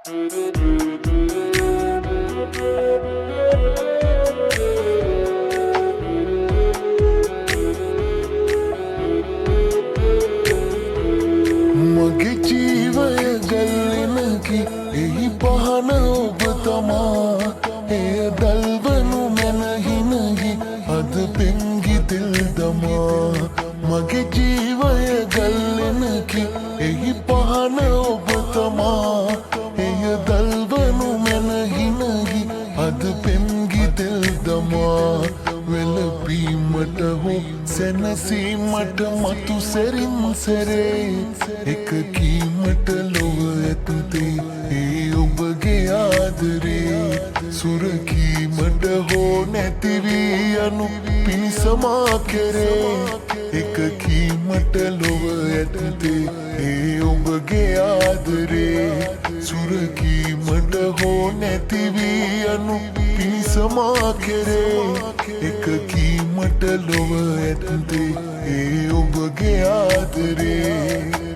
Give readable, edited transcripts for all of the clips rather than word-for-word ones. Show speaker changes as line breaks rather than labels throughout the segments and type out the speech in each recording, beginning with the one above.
මගේ ජීවය ගල්ලෙනකි එහි පහන ඔබ තමා එය දල්වනු මැනහිනහි අද පෙන්ගි තෙල් දමා මගේ ජීවය ගල්ලෙනකි එහි පහන ඔබ තමා එය දල්වනු මැනහිනහි අද පෙන්ගි තෙල් දමා වෙලපීමට හෝ සැනසීමට මතු සැරින් සැරේ එක කීමට ලොව ඇත්තේ ඒ ඔබගේ ආදරේ සුරකීමට හෝ නැතිවී යනු පිණිසමා කෙරේ එක කීමට ලොව ඇත්තේ ඒ ඔබගේ ආදරේ සුරකීමට හෝ නැතිවී යනු පිණිසමා කෙරේ එක කීමට ලොව ඇත්තේ ඒ ඔබගේ ආදරේ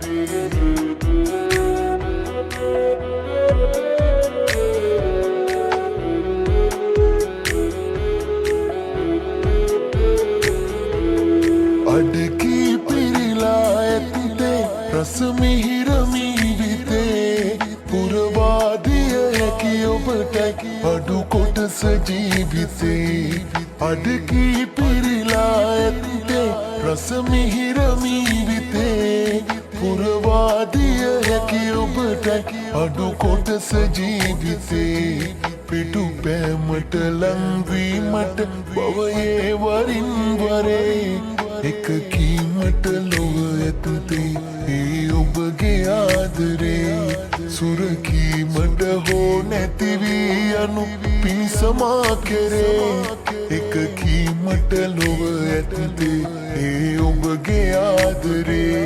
අඩකී පිරිලා ඇත්තේ රස මිහිර මීවිතේ පුරවාදිය හැකි ඔබටයි අඩු කොටස ජීවිතේ අඩකී පිරිලා ඇත්තේ රස මිහිර මීවිතේ පුරවාදිය හැකි ඔබටයි අඩු කොටස ජීවිතේ පිටු පෑමට ලංවීමට බවයේ වරින් වරේ එක කීමට ලොව ඇත්තේ ඒ ඔබගේ ආදරේ සුරකීමට හෝ නැතිවී යනු පිණිසමා කෙරේ එක කීමට ලොව ඇත්තේ ඒ ඔබගේ ආදරේ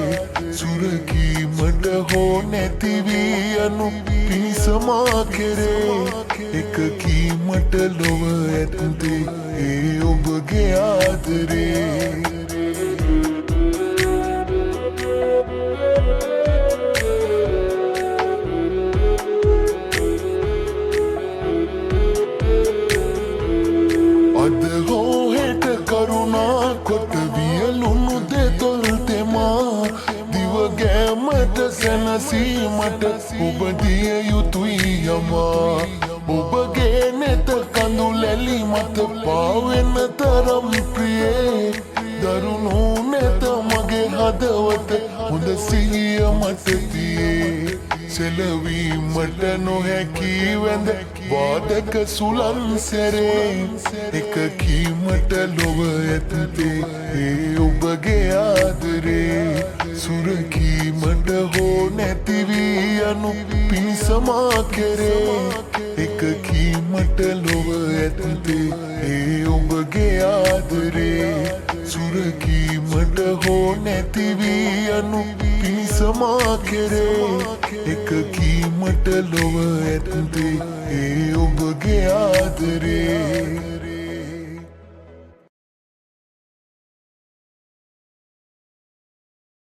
සුරකීමට හෝ නැතිවී යනු පිණිසමා කෙරේ එක කීමට ලොව ඇත්තේ ඒ ඔබගේ ආදරේ අද හෝ හෙට කරුණා කොට වියලුණු දෙතොල් තෙමා දිවගෑමට සැනසීමට ඔබ දිය යුතුයි යමා ඔබගේ නෙත කඳු ලැලි මත පාවෙන තරම් ප්‍රියේ දරුණු නෙත මගේ හදවත හොඳ සිහිය මත තියේ සෙලවීමට නොහැකි වැඳ වාදක සුලන් සැරේ එක කීමට ලොව ඇත්තේ ඒ ඔබගේ ආදරේ සුරකීමට හෝ නැතිවී යනු පිණිසමා කෙරේ එක කීමට ලොව ඇත්තේ ඒ ඔබගේ ආදරේ සුරකීමට හෝ නැතිවී යනු පිණිසමා කෙරේ එක කීමට ලොව ඇත්තේ ඒ ඔබගේ ආදරේ